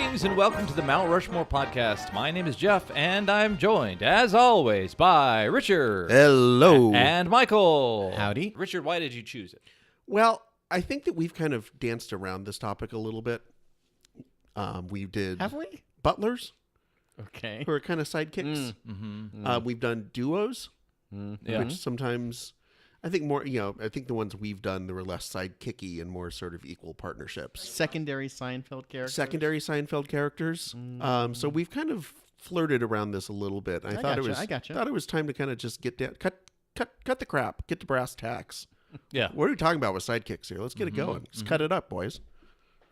Greetings and welcome to the Mount Rushmore podcast. My name is Jeff, and I'm joined, as always, by Richard. Hello. And Michael. Howdy. Richard, why did you choose it? Well, I think that we've kind of danced around this topic a little bit. We did Have we? butlers, Okay. who are kind of sidekicks. We've done duos, Yeah. which sometimes, I think more, I think the ones we've done, they were less sidekicky and more sort of equal partnerships. Secondary Seinfeld character. Secondary Seinfeld characters. So we've kind of flirted around this a little bit. I thought it was time to kind of just get down, cut the crap, get to brass tacks. Yeah. What are we talking about with sidekicks here? Let's get it going. Let's cut it up, boys.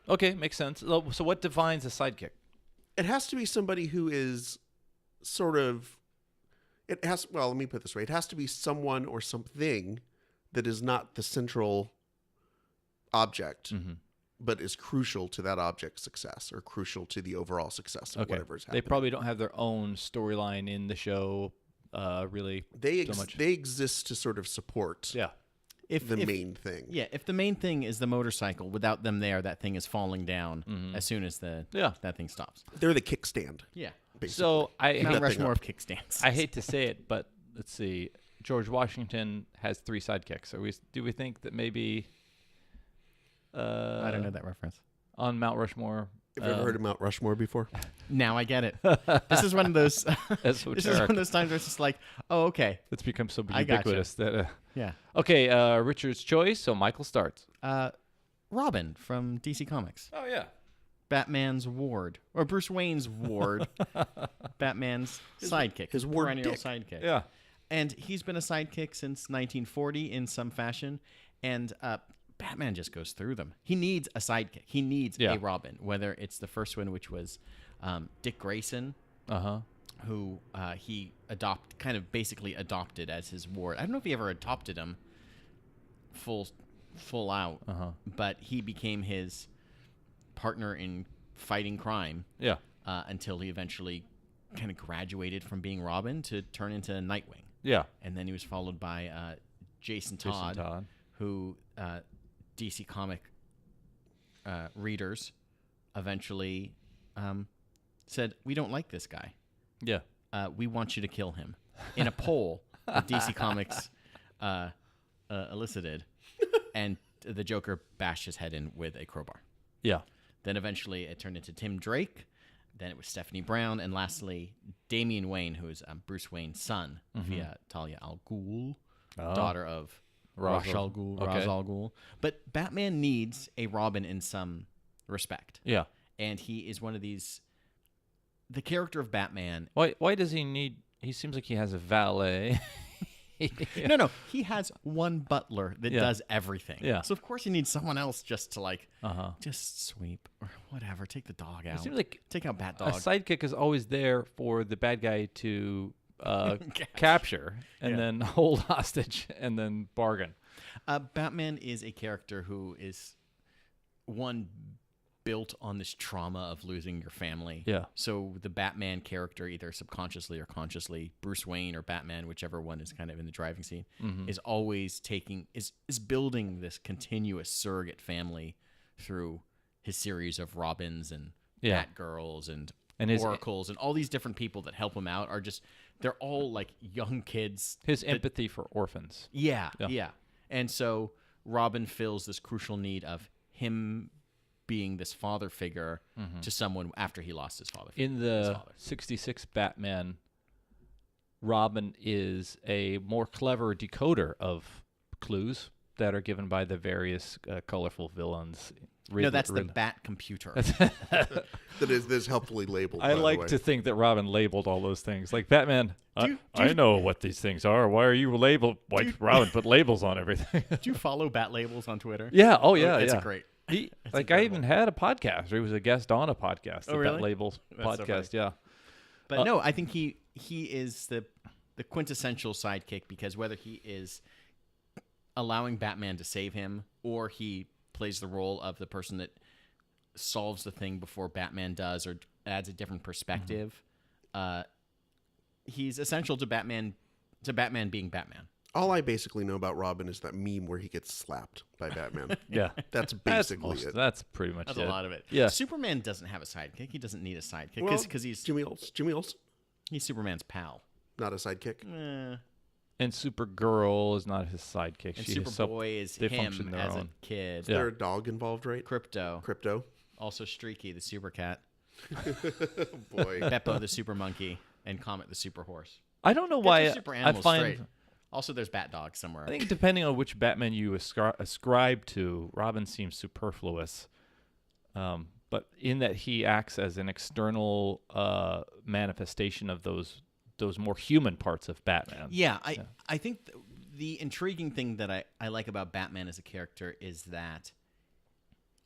Okay, makes sense. So what defines a sidekick? It has to be somebody who is sort of, let me put it this way. It has to be someone or something that is not the central object, but is crucial to that object's success or crucial to the overall success of whatever is happening. They probably don't have their own storyline in the show, really. They so much. They exist to sort of support the main thing. Yeah, if the main thing is the motorcycle, without them there, that thing is falling down as soon as that thing stops. They're the kickstand. Yeah. Basically. So Mount Rushmore of kickstands. I hate to say it, but let's see. George Washington has 3 sidekicks. Do we think that maybe? I don't know that reference. On Mount Rushmore. Have you ever heard of Mount Rushmore before? Now I get it. This is one of those. This is one of those times where it's just like, oh, okay. It's become so I gotcha. ubiquitous that. Yeah. Okay, Richard's choice. So Michael starts. Robin from DC Comics. Oh yeah. Batman's ward, or Bruce Wayne's ward. Batman's sidekick. his ward perennial dick. sidekick. Yeah. And he's been a sidekick since 1940 in some fashion. And Batman just goes through them. He needs a sidekick. He needs a Robin, whether it's the first one, which was Dick Grayson, who he basically adopted as his ward. I don't know if he ever adopted him full out, but he became his partner in fighting crime. Yeah. Until he eventually kind of graduated from being Robin to turn into Nightwing. Yeah. And then he was followed by Jason Todd, who DC comic readers eventually said, we don't like this guy. Yeah. We want you to kill him. In a poll that DC Comics elicited, and the Joker bashed his head in with a crowbar. Yeah. Then eventually it turned into Tim Drake. Then it was Stephanie Brown. And lastly, Damian Wayne, who is Bruce Wayne's son via Talia al Ghul, daughter of Ra's al Ghul. But Batman needs a Robin in some respect. Yeah. And he is one of these... The character of Batman... Why does he need... He seems like he has a valet. No. He has one butler that does everything. Yeah. So, of course, he needs someone else just to, just sweep or whatever. Take the dog out. It seems like take out Bat a Dog. sidekick is always there for the bad guy to capture and then hold hostage and then bargain. Batman is a character who is, built on this trauma of losing your family. Yeah. So the Batman character, either subconsciously or consciously, Bruce Wayne or Batman, whichever one is kind of in the driving seat, is always is building this continuous surrogate family through his series of Robins and Batgirls and Oracles and all these different people that help him out they're all like young kids. His empathy for orphans. Yeah. And so Robin fills this crucial need of him being this father figure to someone after he lost his father. In the 66 Batman, Robin is a more clever decoder of clues that are given by the various colorful villains. No, that's the Bat computer. that is helpfully labeled. I like to think that Robin labeled all those things. Like Batman, I know what these things are. Why are you labeled? Why Robin put labels on everything? Do you follow Bat Labels on Twitter? Yeah. Oh, yeah. It's yeah. great. I even had a podcast. He was a guest on a podcast. Oh, really? Bat Labels podcast. So But no, I think he is the quintessential sidekick, because whether he is allowing Batman to save him or he plays the role of the person that solves the thing before Batman does or adds a different perspective, he's essential to Batman being Batman. All I basically know about Robin is that meme where he gets slapped by Batman. Yeah. That's basically it. That's pretty much That's it. a lot of it. Yeah. Superman doesn't have a sidekick. He doesn't need a sidekick Well, because he's Jimmy Olsen, Superman's pal. not a sidekick. And Supergirl is not his sidekick. And She is Superboy is they him function their as own. a kid. Is there a dog involved, right? Crypto. Also Streaky, the super cat. Boy. Beppo, the super monkey. And Comet, the super horse. I don't know Get why your super I animals find. straight. Also, there's Bat Dog somewhere. I think depending on which Batman you ascribe to, Robin seems superfluous. But in that he acts as an external manifestation of those more human parts of Batman. Yeah, I think the intriguing thing that I like about Batman as a character is that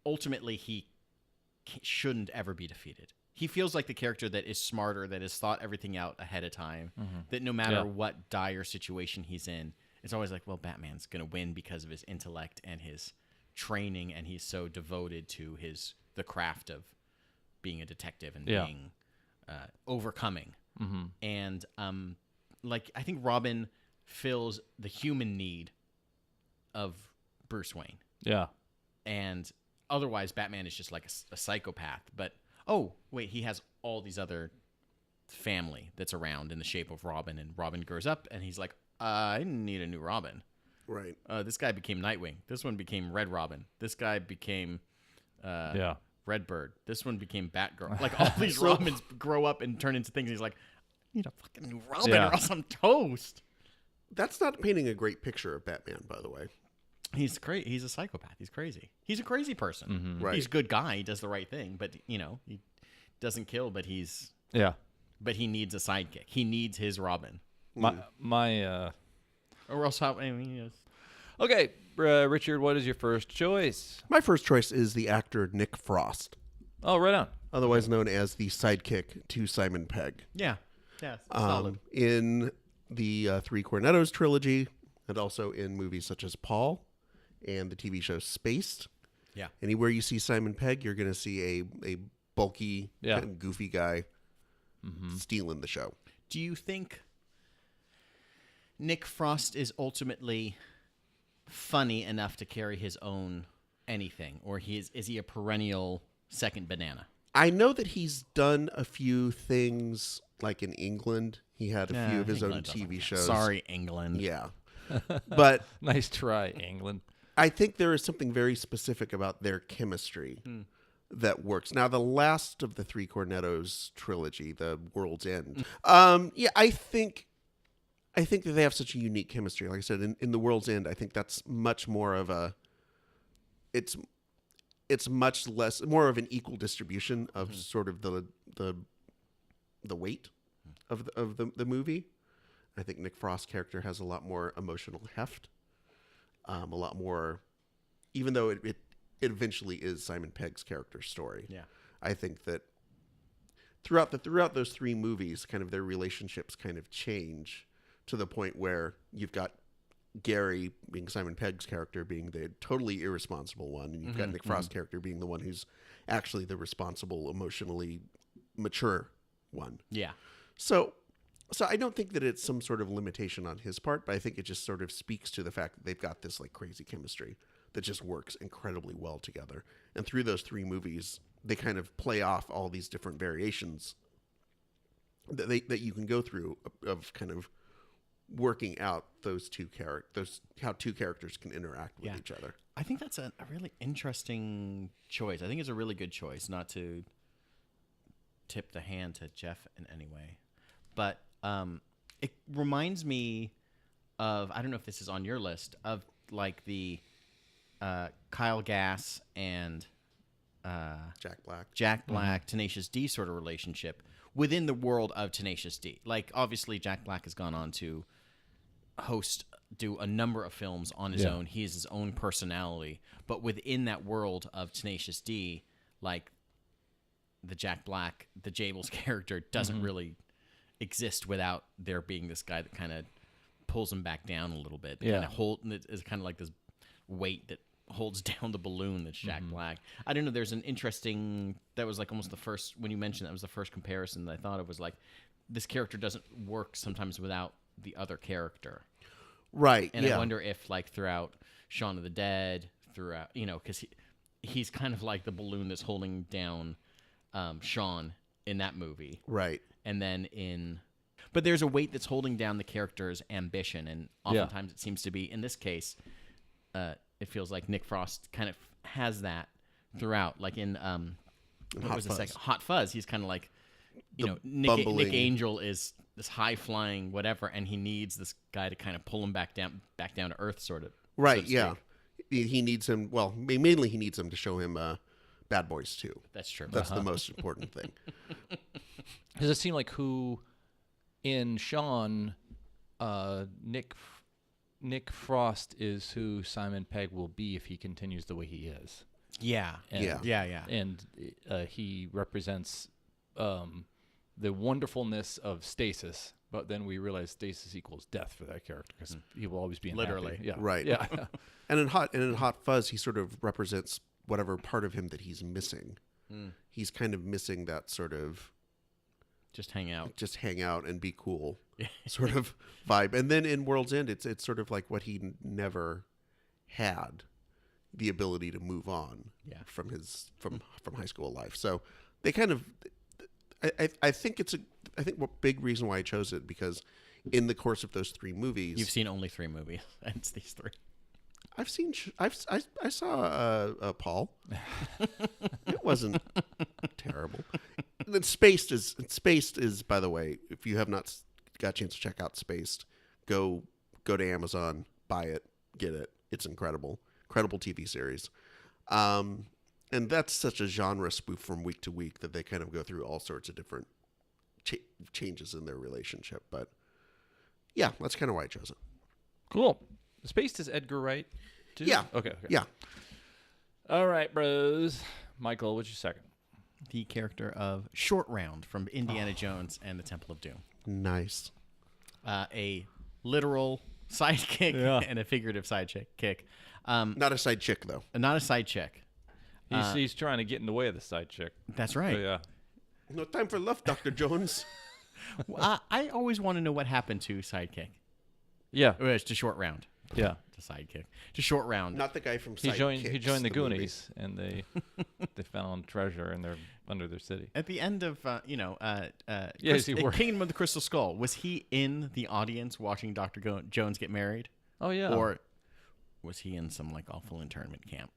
ultimately he shouldn't ever be defeated. He feels like the character that is smarter, that has thought everything out ahead of time, that no matter what dire situation he's in, it's always like, well, Batman's going to win because of his intellect and his training, and he's so devoted to the craft of being a detective and being overcoming. And I think Robin fills the human need of Bruce Wayne. Yeah. And otherwise, Batman is just like a psychopath. But, oh, wait, he has all these other family that's around in the shape of Robin. And Robin grows up, and he's like, I need a new Robin. Right. This guy became Nightwing. This one became Red Robin. This guy became Redbird. This one became Batgirl. Like, all these Robins grow up and turn into things. He's like, I need a fucking new Robin or else I'm toast. That's not painting a great picture of Batman, by the way. He's crazy. He's a psychopath. He's crazy. He's a crazy person. Right. He's a good guy. He does the right thing, but he doesn't kill. But he needs a sidekick. He needs his Robin. Or else how? Okay, Richard, what is your first choice? My first choice is the actor Nick Frost, Oh, right on. otherwise known as the sidekick to Simon Pegg. Yeah. Solid. In the Three Cornettos trilogy, and also in movies such as Paul and the TV show Spaced. Yeah. Anywhere you see Simon Pegg, you're going to see a bulky, kind of goofy guy stealing the show. Do you think Nick Frost is ultimately funny enough to carry his own anything, or is he a perennial second banana? I know that he's done a few things, like in England. He had a few of his own TV shows. Sorry, England. Yeah. But Nice try, England. I think there is something very specific about their chemistry that works. Now, the last of the Three Cornettos trilogy, The World's End, I think that they have such a unique chemistry. Like I said, in The World's End, I think that's much more of it's much less, more of an equal distribution of sort of the weight of the movie. I think Nick Frost's character has a lot more emotional heft, a lot more, even though it eventually is Simon Pegg's character's story. Yeah. I think that throughout those three movies, kind of their relationships kind of change to the point where you've got Gary being Simon Pegg's character being the totally irresponsible one, and you've got Nick Frost's character being the one who's actually the responsible, emotionally mature one. Yeah. So I don't think that it's some sort of limitation on his part, but I think it just sort of speaks to the fact that they've got this like crazy chemistry that just works incredibly well together. And through those three movies, they kind of play off all these different variations that you can go through of kind of working out those two characters, how two characters can interact with each other. I think that's a really interesting choice. I think it's a really good choice, not to tip the hand to Jeff in any way. But it reminds me of, I don't know if this is on your list, of like the Kyle Gass and Jack Black, Tenacious D sort of relationship within the world of Tenacious D. Like, obviously, Jack Black has gone on to do a number of films on his own. He has his own personality. But within that world of Tenacious D, like, the Jack Black, the Jables character doesn't really exist without there being this guy that kind of pulls him back down a little bit. Kind of it's kind of like this weight that holds down the balloon that's Jack Black. I don't know. There's an interesting, that was like almost the first, when you mentioned that was the first comparison that I thought of, was like, this character doesn't work sometimes without the other character. Right. And yeah. I wonder if, like, throughout Shaun of the Dead, throughout, because he's kind of like the balloon that's holding down Shaun in that movie. Right. And then but there's a weight that's holding down the character's ambition, and oftentimes it seems to be, in this case, it feels like Nick Frost kind of has that throughout. Like in what was the second? Hot Fuzz. He's kind of like, Nick Angel is this high flying whatever, and he needs this guy to kind of pull him back down to earth, sort of. Right. Yeah. He needs him. Well, mainly he needs him to show him Bad Boys 2. That's true. That's the most important thing. Does it seem like who in Shaun, Nick Frost is who Simon Pegg will be if he continues the way he is. Yeah. And, And he represents the wonderfulness of stasis, but then we realize stasis equals death for that character because he will always be unhappy. Literally. Yeah. Right. Yeah. And in Hot Fuzz, he sort of represents whatever part of him that he's missing. He's kind of missing that sort of just hang out and be cool sort of vibe. And then in World's End, it's sort of like what he never had, the ability to move on from high school life. So they kind of, I think what big reason why I chose it, because in the course of those 3 movies, you've seen only 3 movies. It's these 3. I've seen. I saw Paul. It wasn't terrible. Spaced is, by the way, if you have not got a chance to check out Spaced, go to Amazon, buy it, get it. It's incredible TV series. And that's such a genre spoof from week to week that they kind of go through all sorts of different changes in their relationship. But yeah, that's kind of why I chose it. Cool. Spaced is Edgar Wright, too? Yeah. Okay. Yeah. All right, bros. Michael, what's your second? The character of Short Round from Indiana Jones and the Temple of Doom. Nice. A literal sidekick and a figurative sidekick. Not a side chick, though. Not a side chick. He's trying to get in the way of the side chick. That's right. So, yeah. No time for love, Dr. Jones. I always want to know what happened to sidekick. Yeah. It's to Short Round. Yeah. To sidekick. To Short Round. Not the guy from He Sidekicks. joined the Goonies, and they found treasure in under their city. At the end of Kingdom of the Crystal Skull, was he in the audience watching Dr. Jones get married? Oh yeah. Or was he in some like awful internment camp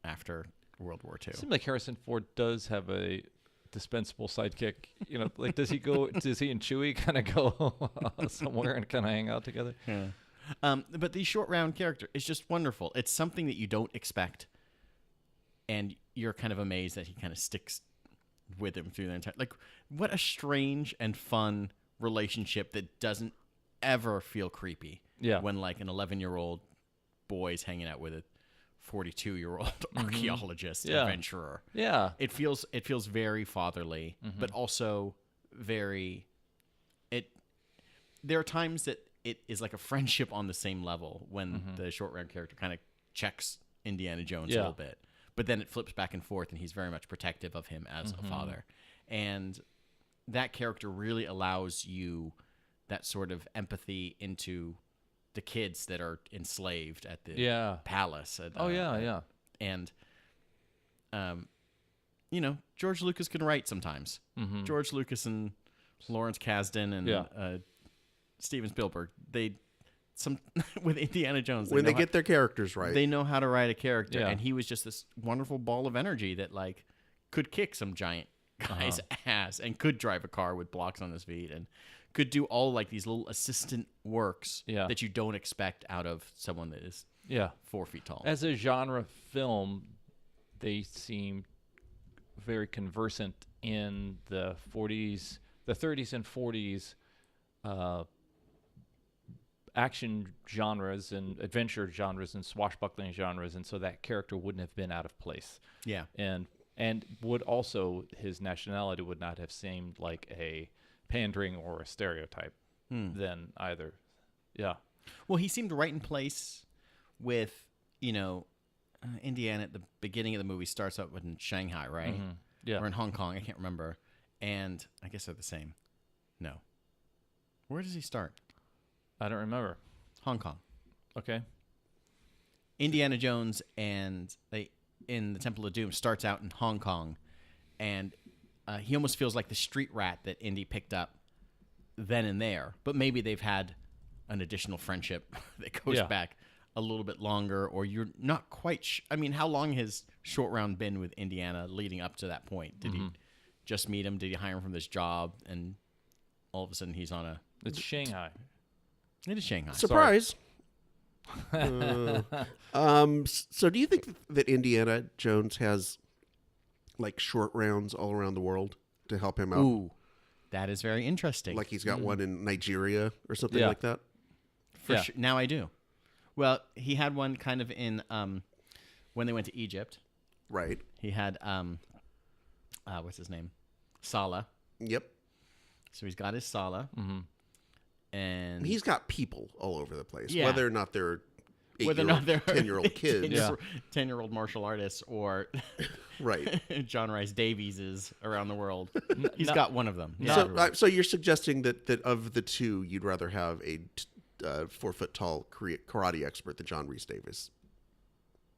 after World War II? It seems like Harrison Ford does have a dispensable sidekick. Like does he and Chewie kind of go somewhere and kind of hang out together? Yeah. But the Short Round character is just wonderful. It's something that you don't expect, and you're kind of amazed that he kind of sticks with him through the entire. Like, what a strange and fun relationship that doesn't ever feel creepy. Yeah. When like an 11-year-old boy's hanging out with a 42-year-old archaeologist adventurer. Yeah. It feels very fatherly, but also very. There are times that it is like a friendship on the same level when the Short Round character kind of checks Indiana Jones a little bit, but then it flips back and forth, and he's very much protective of him as a father. And that character really allows you that sort of empathy into the kids that are enslaved at the palace. And George Lucas can write sometimes. George Lucas and Lawrence Kasdan and Steven Spielberg, with Indiana Jones, when they get their characters right, they know how to write a character, and he was just this wonderful ball of energy that like could kick some giant guy's ass and could drive a car with blocks on his feet and could do all like these little assistant works that you don't expect out of someone that is 4 feet tall. As a genre film, they seem very conversant in the 30s and 40s. Action genres and adventure genres and swashbuckling genres, and so that character wouldn't have been out of place. Yeah. And would also, his nationality would not have seemed like a pandering or a stereotype then either. Yeah. Well, he seemed right in place with, Indiana at the beginning of the movie starts out in Shanghai, right? Yeah. Or in Hong Kong, I can't remember. And I guess they're the same. No. Where does he start? I don't remember. Hong Kong. Okay. Indiana Jones and in the Temple of Doom starts out in Hong Kong, and he almost feels like the street rat that Indy picked up then and there. But maybe they've had an additional friendship that goes back a little bit longer, or you're not quite. I mean, how long has Short Round been with Indiana leading up to that point? Did he just meet him? Did he hire him from this job, and all of a sudden he's on a? It's Shanghai. It is Shanghai. Surprise. So do you think that Indiana Jones has like short rounds all around the world to help him out? Ooh, that is very interesting. Like he's got one in Nigeria or something Yeah. like that? For sure. Now I do. Well, he had one kind of in when they went to Egypt. Right. He had what's his name? Salah. Yep. So he's got his Salah. Mm-hmm. And He's got people all over the place, Yeah. whether or not they're 10-year-old kids. 10-year-old martial artists or Right. John Rice Davies is around the world. He's got one of them. Yeah. So you're suggesting that of the two, you'd rather have a 4-foot-tall karate expert than John Rhys Davis.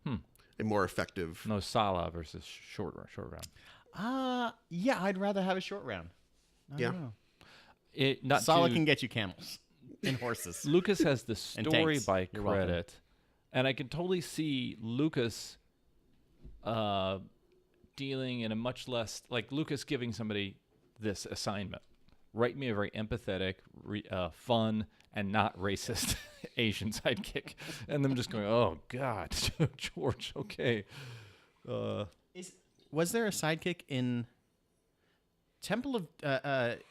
A more effective. No, Sala versus short round. Yeah, I'd rather have a short round. I Yeah. don't know. Sala can get you camels and horses. Lucas has the story tanks. by You're welcome. credit, and I can totally see Lucas dealing in a much less like Lucas giving somebody this assignment. Write me a very empathetic, fun, and not racist Asian sidekick, and them just going, "Oh God, George, okay." Was there a sidekick in Temple of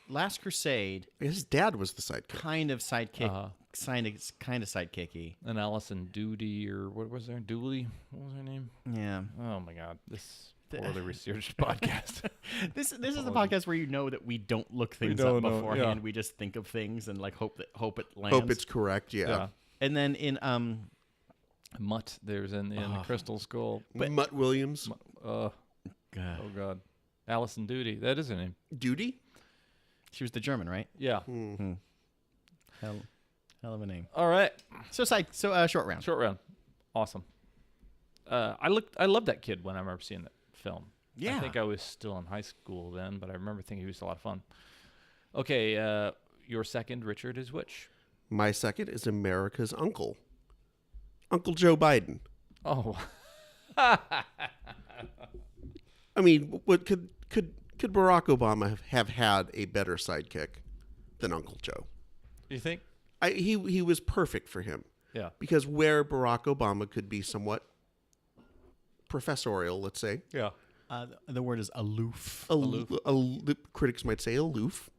Last Crusade? His dad was the sidekick. Kind of sidekick, kind of sidekicky. And Allison Doody, or what was her? Dooley? What was her name? Yeah. Oh my God, this poorly researched podcast. This is the podcast where you know that we don't look things up don't know, beforehand. yeah. We just think of things and like hope it lands. Hope it's correct. Yeah. And then in Mutt, there's in the Crystal Skull. Mutt Williams. Oh God, Allison Doody. That is her name. Duty. she was the German, right? Yeah. Hell of a name. All right. So short round. Short round. Awesome. I loved that kid when I remember seeing that film. Yeah. I think I was still in high school then, but I remember thinking he was a lot of fun. Okay, your second, Richard, is which? My second is America's uncle, Uncle Joe Biden. Oh. I mean, what could Barack Obama have had a better sidekick than Uncle Joe? You think? He was perfect for him. Yeah. Because where Barack Obama could be somewhat professorial, let's say. Yeah. The word is aloof. Critics might say aloof.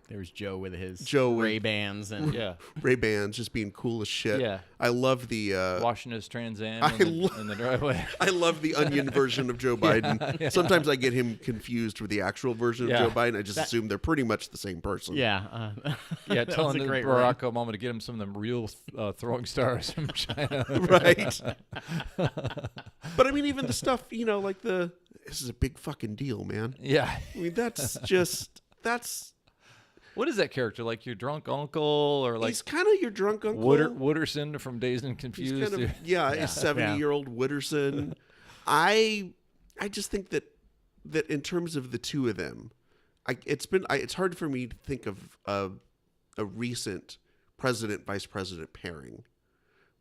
There's Joe with his Joe with- Ray-Bans and Yeah. Ray-Bans just being cool as shit. Yeah. I love the Washing his Trans Am I in the driveway. I love the onion version of Joe Biden. Yeah. Sometimes I get him confused with the actual version of Yeah. Joe Biden. I just assume they're pretty much the same person. yeah. Yeah, that telling was a great Barack Obama to get him some of them real throwing stars from China. Right. But I mean, even the stuff, like this is a big fucking deal, man. Yeah. I mean, that's What is that character? Like your drunk uncle, or like he's kind of your drunk uncle. Wooderson from Dazed and He's Confused? kind of, a 70-year-old Wooderson. I just think that in terms of the two of them, it's hard for me to think of a recent president-vice president pairing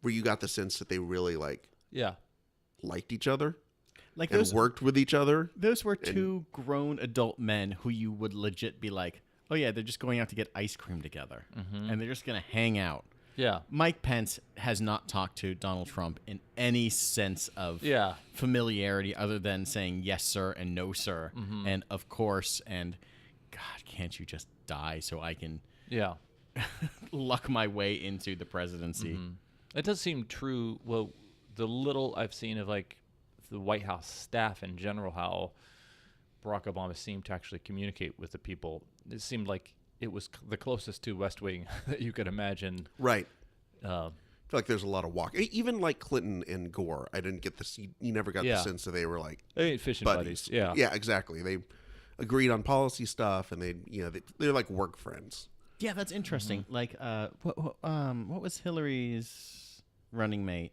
where you got the sense that they really liked each other, Like and those worked with each other. Those were two grown adult men who you would legit be like, oh yeah, they're just going out to get ice cream together, and they're just gonna hang out. Yeah. Mike Pence has not talked to Donald Trump in any sense of Yeah. familiarity other than saying yes sir and no sir and of course and God, can't you just die so I can Yeah. luck my way into the presidency? It does seem true. Well, the little I've seen of the White House staff in general, how Barack Obama seemed to actually communicate with the people. It seemed like it was the closest to West Wing that you could imagine. Right. I feel like there's a lot of walk. Even like Clinton and Gore, I didn't get this. You never got the sense that they were like They ain't fishing buddies. Yeah. Yeah, exactly. They agreed on policy stuff, and they're like work friends. Yeah, that's interesting. Like, what was Hillary's running mate?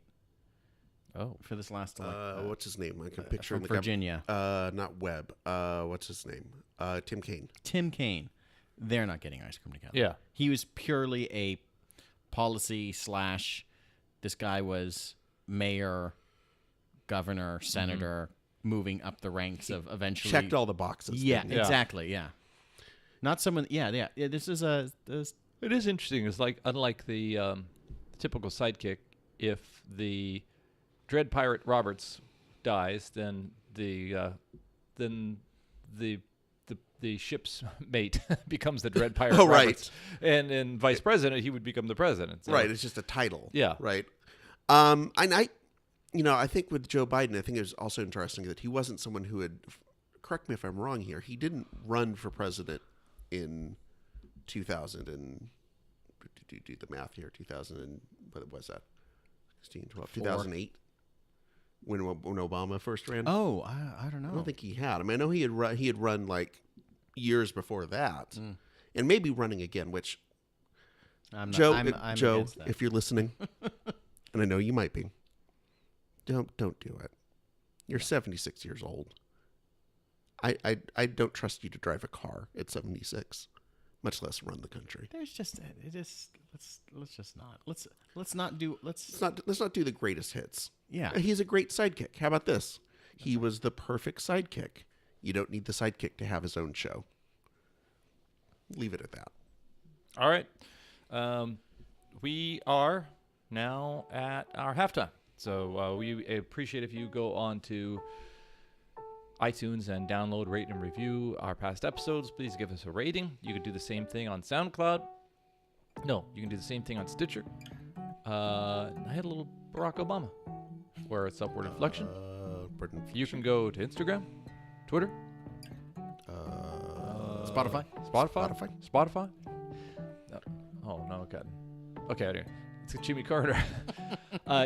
Oh, for this last what's his name? I can picture from him. Virginia. Not Webb. What's his name? Tim Kaine. Tim Kaine. They're not getting ice cream together. yeah. He was purely a policy / this guy was mayor, governor, senator, moving up the ranks of eventually. Checked all the boxes. Yeah, didn't he? exactly. Yeah. Not someone. Yeah. This is It is interesting. It's like, unlike the typical sidekick, if the Dread Pirate Roberts dies, then the ship's mate becomes the Dread Pirate Oh, right. Roberts. And vice president, he would become the president. So. Right. It's just a title. Yeah. Right. And I think with Joe Biden, I think it was also interesting that he wasn't someone who had, correct me if I'm wrong here, he didn't run for president in 2000 and, do the math here, 2000 and, what was that? 16, 12, 2008? When Obama first ran? Oh, I don't know. I don't think he had. I mean, I know he had run like years before that, and maybe running again. Which I'm Joe, against that. if you're listening, and I know you might be, don't do it. You're 76 years old. I don't trust you to drive a car at 76, much less run the country. There's just let's just not let's not do Let's not do the greatest hits. Yeah. He's a great sidekick. How about this? He was the perfect sidekick. You don't need the sidekick to have his own show. Leave it at that. All right. We are now at our halftime. So we appreciate if you go on to iTunes and download, rate, and review our past episodes. Please give us a rating. You can do the same thing on SoundCloud. No, you can do the same thing on Stitcher. I had a little Barack Obama, where it's Upward Inflection. You can go to Instagram, Twitter, Spotify. Oh no, God. Okay, anyway. It's Jimmy Carter.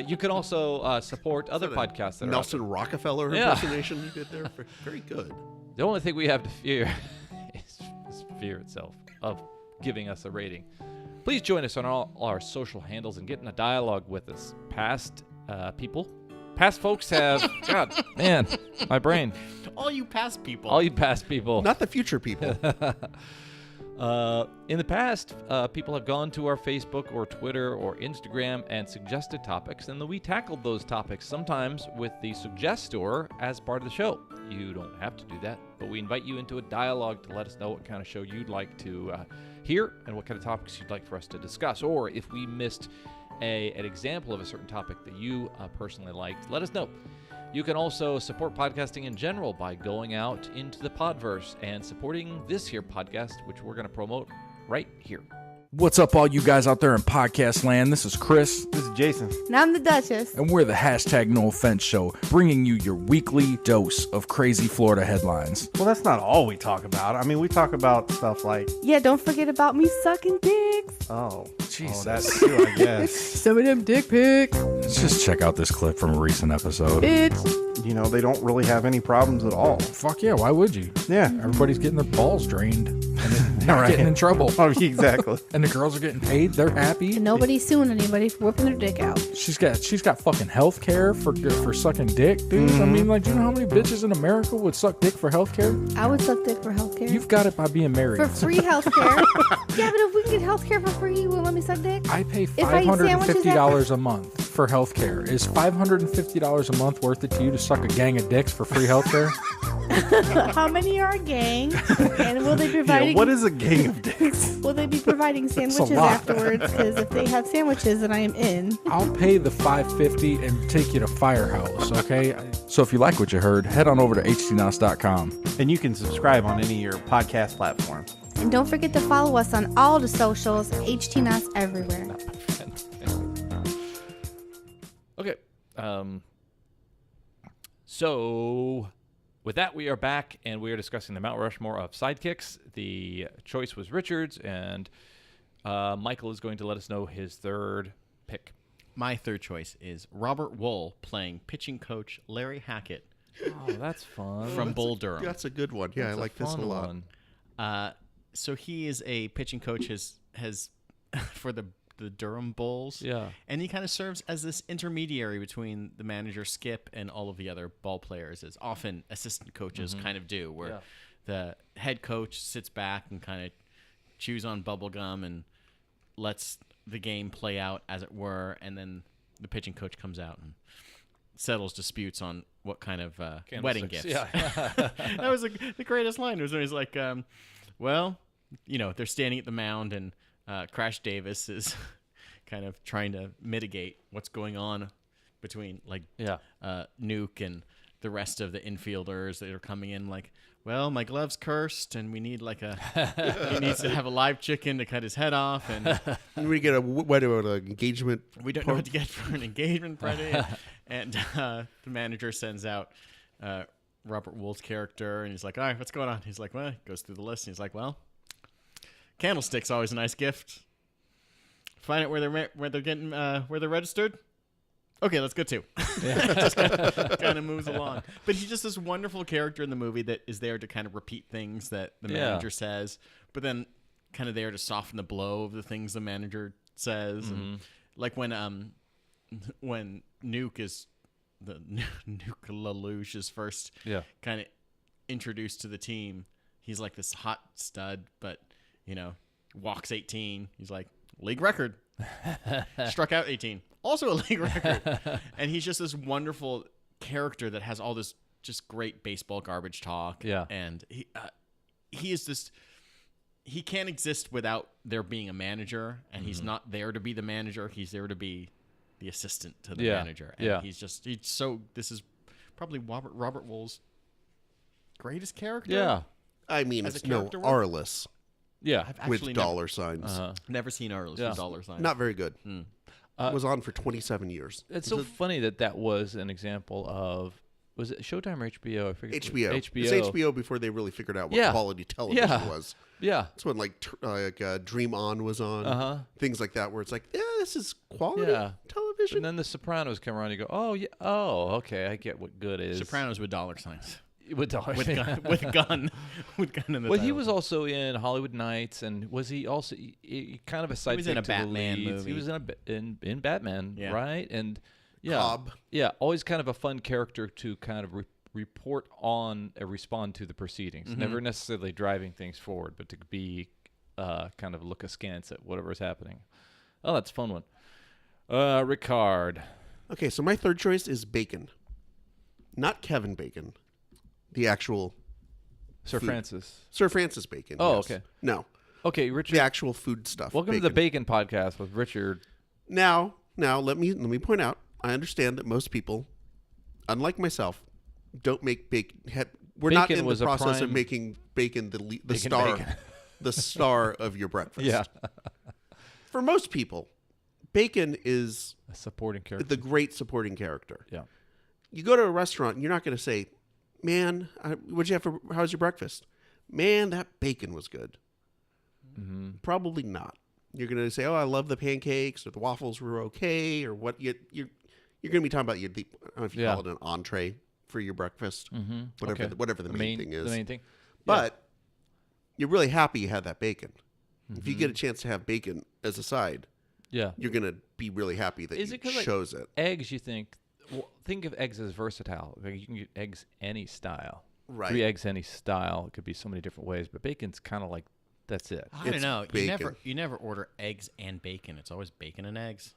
You can also support other podcasts that Nelson are Rockefeller impersonation you did there. Very good. The only thing we have to fear is fear itself of giving us a rating. Please join us on all our social handles and get in a dialogue with us. Past folks have God, man, my brain. All you past people. Not the future people. In the past, people have gone to our Facebook or Twitter or Instagram and suggested topics, and then we tackled those topics, sometimes with the Suggestor as part of the show. You don't have to do that, but we invite you into a dialogue to let us know what kind of show you'd like to hear and what kind of topics you'd like for us to discuss. Or if we missed an example of a certain topic that you personally liked, let us know. You can also support podcasting in general by going out into the Podverse and supporting this here podcast, which we're going to promote right here. What's up, all you guys out there in podcast land? This is Chris. This is Jason. And I'm the Duchess. And we're the hashtag No Offense Show, bringing you your weekly dose of crazy Florida headlines. Well, that's not all we talk about. I mean, we talk about stuff like... Yeah, don't forget about me sucking dicks. Oh, Jesus. Oh, that's too, I guess. Some of them dick pics. Let's just check out this clip from a recent episode. Bitch. You know, they don't really have any problems at all. Fuck yeah, why would you? Yeah. Everybody's getting their balls drained. And they're not getting in trouble. Oh, exactly. And the girls are getting paid. They're happy. And nobody's suing anybody for whipping their dick out. She's got fucking health care for sucking dick, dude. I mean, like, do you know how many bitches in America would suck dick for health care? I would suck dick for health care. You've got it by being married. For free health care. Yeah, but if we can get health care for free, you will let me suck dick? I pay If I eat sandwiches $550 a month for health care. Is $550 a month worth it to you to suck a gang of dicks for free health care? How many are a gang? And will they be providing... Yeah, what is a gang of dicks? Will they be providing sandwiches lot. afterwards? Because if they have sandwiches, then I am in. I'll pay the $550 and take you to Firehouse, okay? So if you like what you heard, head on over to htnos.com. And you can subscribe on any of your podcast platforms. And don't forget to follow us on all the socials, HTNOS everywhere. Okay. So with that, we are back, and we are discussing the Mount Rushmore of Sidekicks. The choice was Richard's, and Michael is going to let us know his third pick. My third choice is Robert Wool playing pitching coach Larry Hackett Oh, that's fun. from Bull Durham. That's a good one. Yeah, That's I like this a fun lot. one. So he is a pitching coach. has for the Durham Bulls. Yeah. And he kind of serves as this intermediary between the manager Skip and all of the other ball players, as often assistant coaches kind of do, where the head coach sits back and kind of chews on bubble gum and lets the game play out as it were, and then the pitching coach comes out and settles disputes on what kind of wedding gifts. Yeah. That was the greatest line. It was when he's like, well, they're standing at the mound and Crash Davis is kind of trying to mitigate what's going on between Nuke and the rest of the infielders that are coming in. Like, well, my glove's cursed, and we need he needs to have a live chicken to cut his head off, and we get an engagement. We don't know what to get for an engagement party, and the manager sends out Robert Wool's character, and he's like, all right, what's going on? He's like, well, he goes through the list, and he's like, well, candlestick's always a nice gift. Find out where they're getting where they're registered. Okay, let's go too. Just kind of moves along. But he's just this wonderful character in the movie that is there to kind of repeat things that the manager says, but then kind of there to soften the blow of the things the manager says. And like when Nuke is Nuke LaLoosh is first kind of introduced to the team, he's like this hot stud, but walks 18. He's like, league record. Struck out 18. Also a league record. And he's just this wonderful character that has all this just great baseball garbage talk. Yeah. And he is this... He can't exist without there being a manager, and he's not there to be the manager. He's there to be the assistant to the manager. And this is probably Robert Wool's greatest character. Yeah. I mean, As it's a no character work? Arliss Yeah. I've with actually dollar signs. never seen Arliss Yeah. with dollar signs. Not very good. Was on for 27 years. It's so funny that was an example of, was it Showtime or HBO? I forget. HBO. HBO. It's HBO before they really figured out what quality television was. Yeah. That's when Dream On was on. Things like that where it's like, yeah, this is quality television. And then The Sopranos come around and you go, oh, yeah, okay, I get what good is. Sopranos with dollar signs. With dollars. With gun in the Well, he title. was also in Hollywood Nights, and was he also kind of a sidekick? He was in a to Batman the leads. movie. He was in Batman, right? And Cobb. yeah, always kind of a fun character to kind of report on and respond to the proceedings. Never necessarily driving things forward, but to be kind of look askance at whatever's happening. Oh, that's a fun one. Ricard. Okay, so my third choice is Bacon. Not Kevin Bacon. The actual Sir food. Francis. Sir Francis Bacon. Oh, yes. okay. No, Okay, the Richard. actual food stuff. Welcome to the Bacon Podcast with Richard. Now, let me point out. I understand that most people, unlike myself, don't make bacon. We're not Bacon in was the a process prime- of making bacon the Bacon, star, bacon. the star of your breakfast. Yeah. For most people, bacon is A supporting character. the great supporting character. Yeah. You go to a restaurant, and you're not going to say, "Man, what'd you have for? How's your breakfast?" "Man, that bacon was good." Probably not. You're going to say, "Oh, I love the pancakes," or "The waffles were okay," or what. You're going to be talking about I don't know if you call it an entree for your breakfast, whatever the main thing is. The main thing. But you're really happy you had that bacon. If you get a chance to have bacon as a side, Yeah. you're going to be really happy that Is you it 'cause, like, chose it. Eggs, you think? Well, think of eggs as versatile. Like you can get eggs any style. Right. 3 eggs any style. It could be so many different ways, but bacon's kind of like that's it. I don't It's know. bacon. You never order eggs and bacon. It's always bacon and eggs.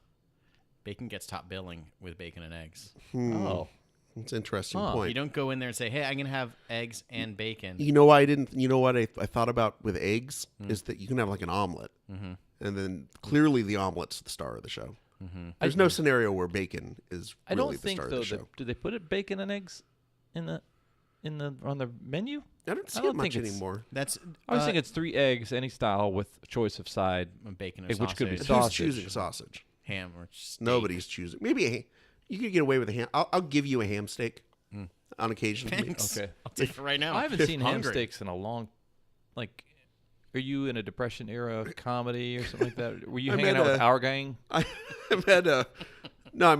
Bacon gets top billing with bacon and eggs. Oh, It's an interesting Huh. point. You don't go in there and say, "Hey, I'm gonna have eggs and bacon." You know why I didn't? You know what I thought about with eggs is that you can have like an omelet, and then clearly the omelet's the star of the show. There's no scenario where bacon is I really don't the think star though. of the show. Do they put it bacon and eggs in the on the menu? I don't see don't it much think it's- anymore. That's I was thinking it's 3 eggs any style with a choice of side. bacon or which could be sausage, sausage. Who's choosing sausage? ham or steak. Nobody's choosing. Maybe you could get away with a ham. I'll give you a ham steak on occasion. Thanks. Okay. I'll take it right now. I haven't seen ham Hungry. steaks in a long. Like, are you in a Depression era comedy or something like that? Were you I'm hanging at out with a- our gang? I'm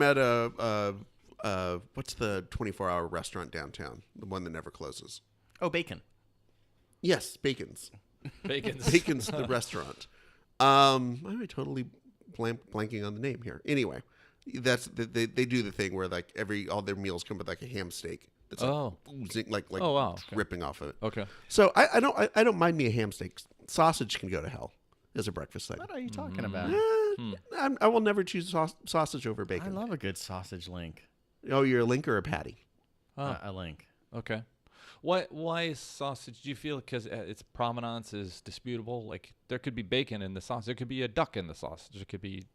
at a what's the 24-hour restaurant downtown? The one that never closes. Oh, bacon. Yes, Bacon's. Bacon's. Bacon's the restaurant. I'm totally blanking on the name here. Anyway, that's they do the thing where like all their meals come with like a ham steak. That's like oozing, like Oh, wow. Okay. ripping off of it. Okay. So I don't mind me a ham steak. Sausage can go to hell as a breakfast thing. What are you talking about? I will never choose sausage over I bacon. love a good sausage link. Oh, you're a link or a patty? A link. Okay. Why is sausage? Do you feel because its provenance is disputable? Like there could be bacon in the sausage. There could be a duck in the sausage. There could be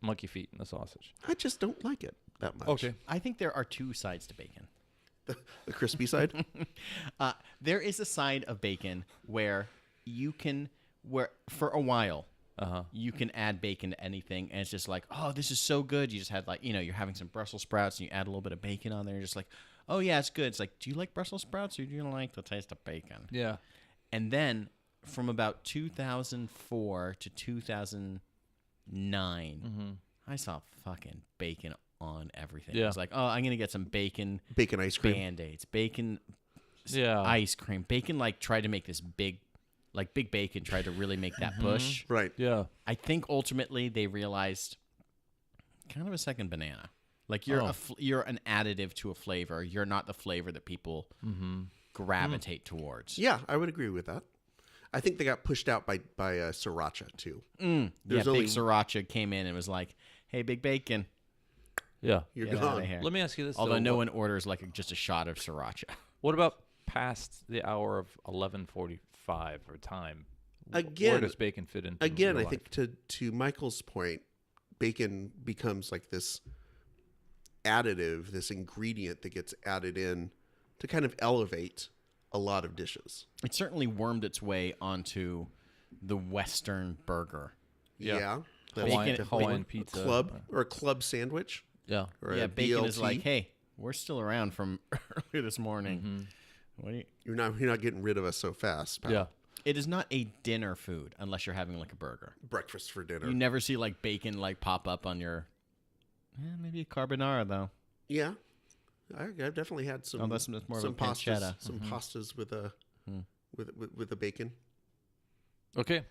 monkey feet in the sausage. I just don't like it that much. Okay. I think there are two sides to bacon. The crispy side? There is a side of bacon where for a while, you can add bacon to anything, and it's just like, oh, this is so good. You just had like, you're having some Brussels sprouts, and you add a little bit of bacon on there, and you're just like, oh yeah, it's good. It's like, do you like Brussels sprouts, or do you like the taste of bacon? Yeah. And then from about 2004 to 2009, I saw fucking bacon on everything. Yeah. I was like, oh, I'm gonna get some bacon Bacon ice cream. Band-Aids, bacon Yeah. ice cream. Bacon like tried to make this big bacon tried to really make that push. Right. Yeah. I think ultimately they realized kind of a second banana. Like you're you're an additive to a flavor. You're not the flavor that people gravitate towards. Yeah, I would agree with that. I think they got pushed out by sriracha too. Yeah, There's only- Big Sriracha came in and was like, "Hey, Big Bacon, Yeah. You're get gone. outta here." Let me ask you this. Although though. no one orders like just a shot of Sriracha. What about past the hour of 11:45 or time? Where Again- does bacon fit into? Again, your I think to Michael's point, bacon becomes like this additive, this ingredient that gets added in to kind of elevate a lot of dishes. It certainly wormed its way onto the Western burger. Yeah. The Hawaiian pizza. club or a club sandwich. Yeah. Or Yeah, a bacon is BLT. like, hey, we're still around from earlier this morning. What do you? You're not getting rid of us so fast. Pal. Yeah. It is not a dinner food unless you're having like a burger. Breakfast for dinner. You never see like bacon like pop up on your. Maybe a carbonara though. Yeah. I've definitely had some. Oh, that's more of some a pastas. pancetta. Some pastas with a with a bacon. Okay.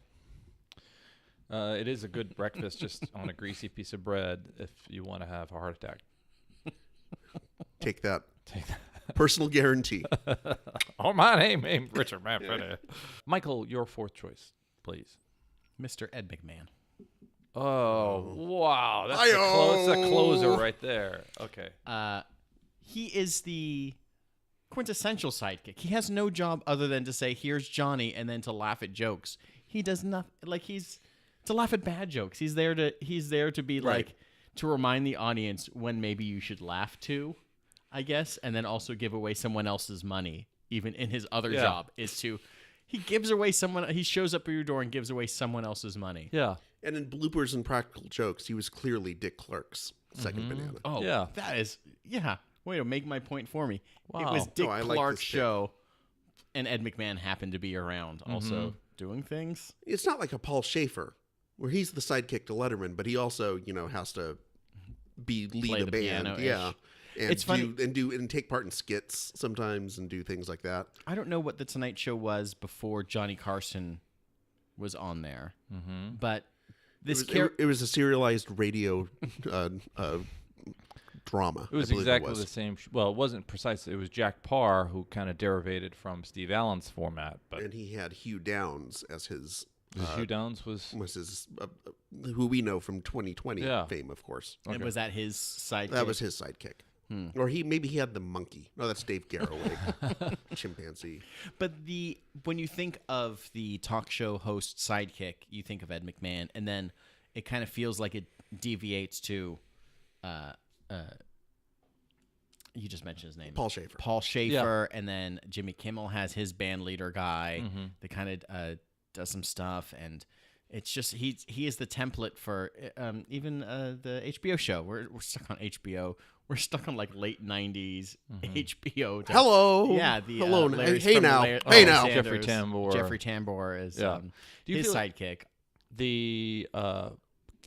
It is a good breakfast just on a greasy piece of bread if you want to have a heart attack. Take that. Take that. Personal guarantee. Oh, my name Richard Manfredi. Michael, your fourth choice, please. Mr. Ed McMahon. Oh, wow. That's the Hi-yo. closer right there. Okay. He is the quintessential sidekick. He has no job other than to say, "Here's Johnny," and then to laugh at jokes. He does nothing. Like to laugh at bad jokes. He's there to be Right. like to remind the audience when maybe you should laugh too, I guess, and then also give away someone else's money. Even in his other job is to he shows up at your door and gives away someone else's money. Yeah. And in bloopers and practical jokes, he was clearly Dick Clark's second banana. Oh, Yeah. that is way to make my point for me. It Wow. was Dick No, I like Clark's this bit. show, and Ed McMahon happened to be around also doing things. It's not like a Paul Schaefer, where he's the sidekick to Letterman, but he also, has to lead Play a the band. piano-ish. Yeah. And It's funny- and take part in skits sometimes and do things like that. I don't know what the Tonight Show was before Johnny Carson was on there, but this It was a serialized radio drama. It was I believe exactly it was. the same. Well, it wasn't precisely. It was Jack Parr who kind of derivated from Steve Allen's format. But And he had Hugh Downs as his Hugh Downs was. his who we know from 2020 Yeah. fame, of course. and was that his sidekick? That was his sidekick. Or maybe he had the monkey. No, that's Dave Garroway, chimpanzee. But when you think of the talk show host sidekick, you think of Ed McMahon, and then it kind of feels like it deviates to, you just mentioned his name, Paul Schaefer. Paul Schaefer, and then Jimmy Kimmel has his band leader guy that kind of does some stuff, and it's just he is the template for even the HBO show. We're stuck on HBO. We're stuck on like late '90s HBO. Hello. Yeah, the hello. Larry Hey from now. Larry- Hey oh, now. Sanders. Jeffrey Tambor. Jeffrey Tambor is Yeah. Do you his feel- sidekick. The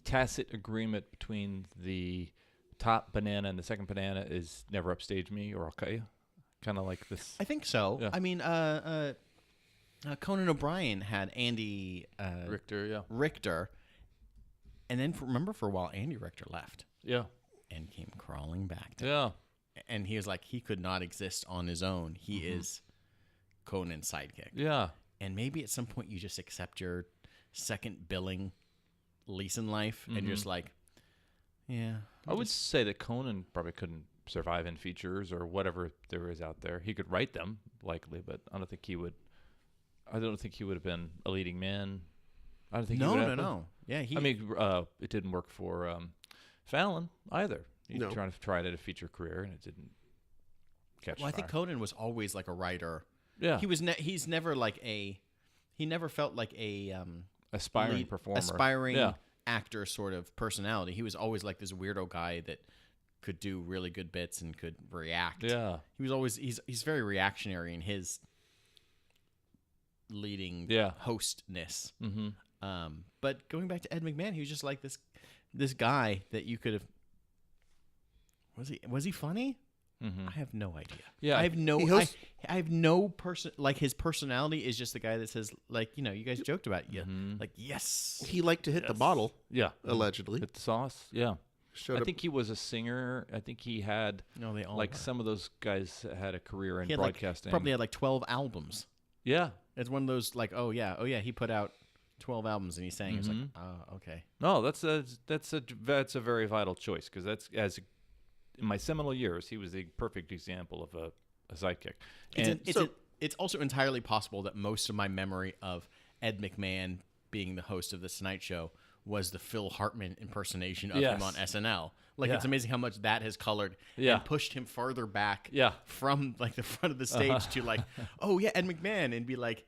tacit agreement between the top banana and the second banana is never upstage me or I'll cut you. Kind of like this. I think so. Yeah. I mean, Conan O'Brien had Andy Richter, yeah. Richter, and then remember for a while Andy Richter left Yeah. and came crawling back. Yeah. And he was like, he could not exist on his own. He is Conan's sidekick. Yeah. And maybe at some point you just accept your second billing lease in life and you're just like, yeah. I would say that Conan probably couldn't survive in features or whatever there is out there. He could write them, likely, but I don't think he would. I don't think he would have been a leading man. I don't think. No. Yeah, I mean, it didn't work for Fallon either. He tried a feature career and it didn't catch fire. I think Conan was always like a writer. Yeah, he's never like he never felt like a aspiring performer, aspiring actor sort of personality. He was always like this weirdo guy that could do really good bits and could react. Yeah, he was always he's very reactionary in his leading hostness. Mm-hmm. But going back to Ed McMahon, he was just like this guy that you could have. Was he funny? Mm-hmm. I have no idea. Yeah, I have no person like his personality is just the guy that says like you guys joked about like yes He liked to hit the bottle. Yeah, allegedly. hit the sauce. Yeah. Showed I up. think he was a singer. I think he had they all like were. some of those guys had a career in He had broadcasting. probably had like 12 albums. Yeah. It's one of those like oh yeah he put out 12 albums and he sang. It's like oh okay. No, that's a very vital choice because that's in my seminal years he was the perfect example of a sidekick. It's also entirely possible that most of my memory of Ed McMahon being the host of the Tonight Show was the Phil Hartman impersonation of him on SNL. Like it's amazing how much that has colored and pushed him farther back from like the front of the stage to like, oh yeah, Ed McMahon, and be like,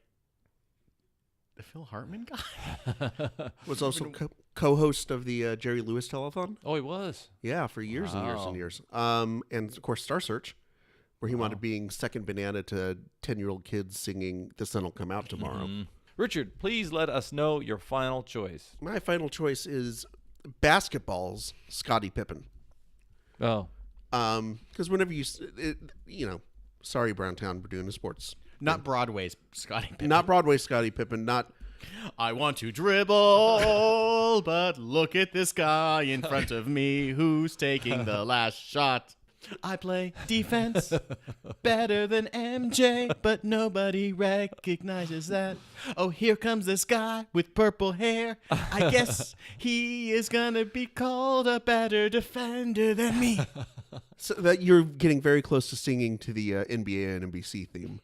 the Phil Hartman guy was also co-host of the Jerry Lewis telethon. Oh, he was. Yeah, for years and years and years. And of course, Star Search, where he wound up being second banana to 10-year-old kids singing "The Sun Will Come Out Tomorrow." Richard, please let us know your final choice. My final choice is basketball's Scottie Pippen. Oh, because whenever sorry, Browntown, we're doing the sports. not Broadway's Scottie Pippen. Not Broadway Scottie Pippen. Not. I want to dribble, but look at this guy in front of me who's taking the last shot. I play defense better than MJ, but nobody recognizes that. Oh, here comes this guy with purple hair. I guess he is gonna be called a better defender than me. So that you're getting very close to singing to the NBA and NBC theme.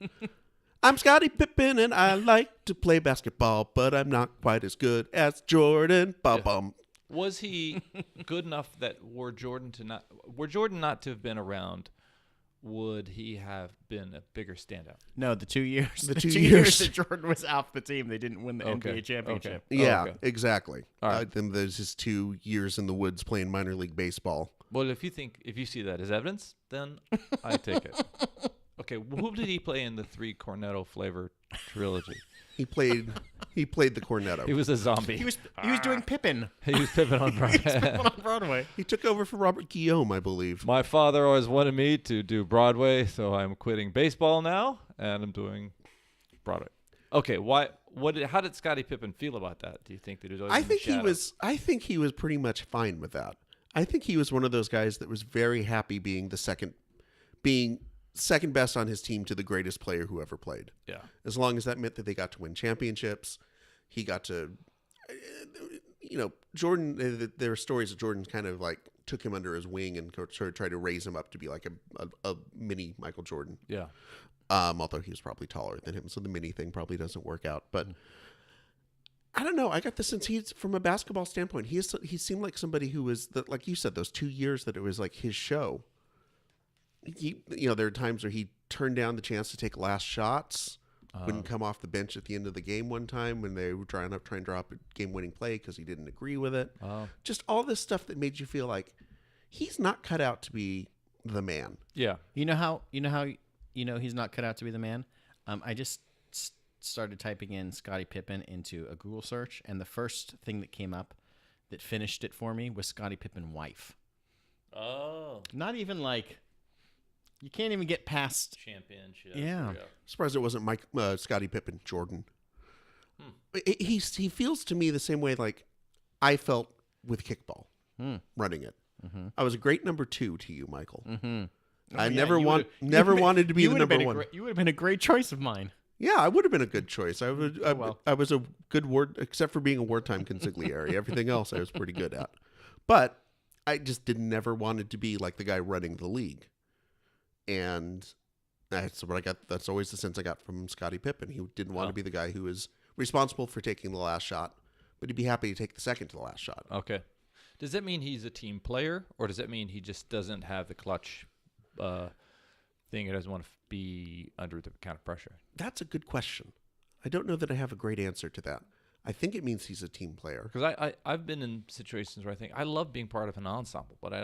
I'm Scottie Pippen and I like to play basketball, but I'm not quite as good as Jordan. Ba-bum. Was he good enough that were Jordan not to have been around, would he have been a bigger standout? No, the 2 years. The two 2 years years that Jordan was off the team, they didn't win the NBA championship. Okay. Yeah, okay. exactly. All right. Then there's his 2 years in the woods playing minor league baseball. Well, if you see that as evidence, then I take it. Okay, who did he play in the 3 Cornetto flavor trilogy? He played the cornetto. He was a zombie. He was doing Pippin. He was Pippin on Broadway. on Broadway. He took over for Robert Guillaume, I believe. My father always wanted me to do Broadway, so I'm quitting baseball now, and I'm doing Broadway. Okay, why? How did Scottie Pippen feel about that? Do you think that he was always I in the think he shadows? was. I think he was pretty much fine with that. I think he was one of those guys that was very happy being second best on his team to the greatest player who ever played. Yeah. As long as that meant that they got to win championships, he got to, Jordan. There are stories that Jordan kind of like took him under his wing and sort of tried to raise him up to be like a mini Michael Jordan. Yeah. Although he was probably taller than him, so the mini thing probably doesn't work out. But I don't know. I got the sense he's from a basketball standpoint. He seemed like somebody who was like you said, those 2 years that it was like his show. There are times where he turned down the chance to take last shots. Wouldn't come off the bench at the end of the game one time when they were trying to draw up a game-winning play because he didn't agree with it. Just all this stuff that made you feel like he's not cut out to be the man. Yeah. You know how he's not cut out to be the man? I just started typing in Scottie Pippen into a Google search, and the first thing that came up that finished it for me was Scottie Pippen wife. Oh. Not even like You can't even get past. Championship. Yeah. Surprised it wasn't Scottie Pippen, Jordan. He feels to me the same way like I felt with kickball, running it. I was a great number 2 to you, Michael. I never wanted to be the number 1. You would have been a great choice of mine. Yeah, I would have been a good choice. I was a good ward, except for being a wartime consigliere. Everything else I was pretty good at. But I just never wanted to be like the guy running the league. And that's what I got. That's always the sense I got from Scottie Pippen. He didn't want to be the guy who was responsible for taking the last shot, but he'd be happy to take the second to the last shot. Okay. Does that mean he's a team player, or does that mean he just doesn't have the clutch thing? He doesn't want to be under the kind of pressure? That's a good question. I don't know that I have a great answer to that. I think it means he's a team player. Because I've been in situations where I think I love being part of an ensemble, but I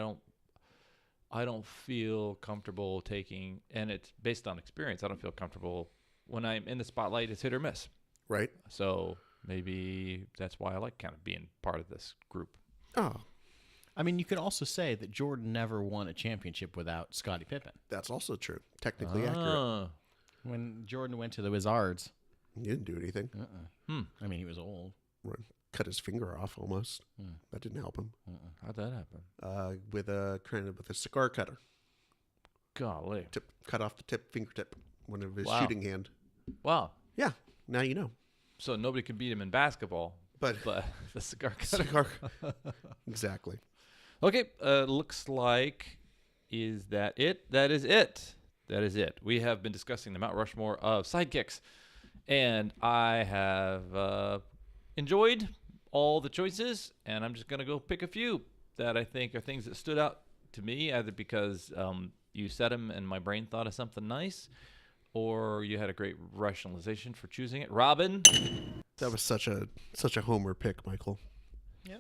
don't feel comfortable taking, and it's based on experience. I don't feel comfortable when I'm in the spotlight. It's hit or miss. Right. So maybe that's why I like kind of being part of this group. Oh, I mean, you could also say that Jordan never won a championship without Scottie Pippen. that's also true. Technically accurate. When Jordan went to the Wizards, He didn't do anything. I mean, he was old. Cut his finger off almost. That didn't help him. How'd that happen? With a cigar cutter. Golly. Cut off the fingertip. One of his Wow. shooting hand. Wow. Yeah. Now you know. So nobody could beat him in basketball, But the cigar cutter. cigar. Exactly. Okay, looks like, is that it? That is it. That is it. We have been discussing the Mount Rushmore of Sidekicks, and I have enjoyed all the choices, and I'm just going to go pick a few that I think are things that stood out to me, either because you said them and my brain thought of something nice, or you had a great rationalization for choosing it. Robin? That was such a homer pick, Michael. Yeah.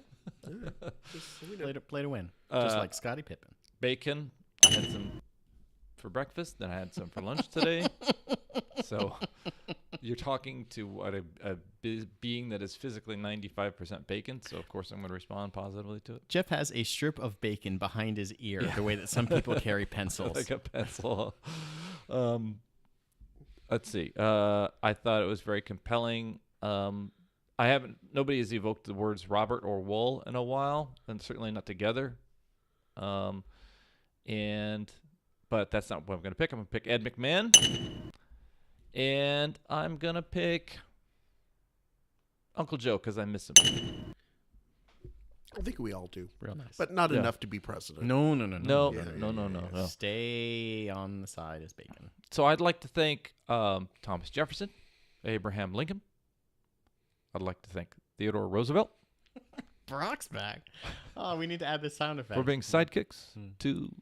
Just, Play to win. Just like Scottie Pippen. Bacon. I had some for breakfast, then I had some for lunch today. So you're talking to what a being that is physically 95% bacon, so of course I'm going to respond positively to it. Jeff has a strip of bacon behind his ear, the way that some people carry pencils. Like a pencil. Let's see. I thought it was very compelling. Nobody has evoked the words Robert or Wool in a while, and certainly not together. But that's not what I'm going to pick. I'm going to pick Ed McMahon. And I'm going to pick Uncle Joe because I miss him. I think we all do. Real nice. But not enough to be president. No. No. Stay on the side as bacon. So I'd like to thank Thomas Jefferson, Abraham Lincoln. I'd like to thank Theodore Roosevelt. Brock's back. Oh, we need to add this sound effect. For being sidekicks to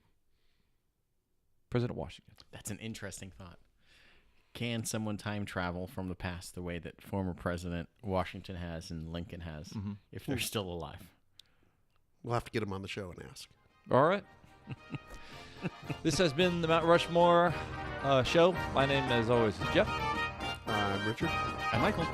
President Washington. That's an interesting thought. Can someone time travel from the past the way that former President Washington has and Lincoln has, if they're still alive? We'll have to get him on the show and ask. All right. This has been the Mount Rushmore show. My name, as always, is Jeff. I'm Richard. I'm Michael.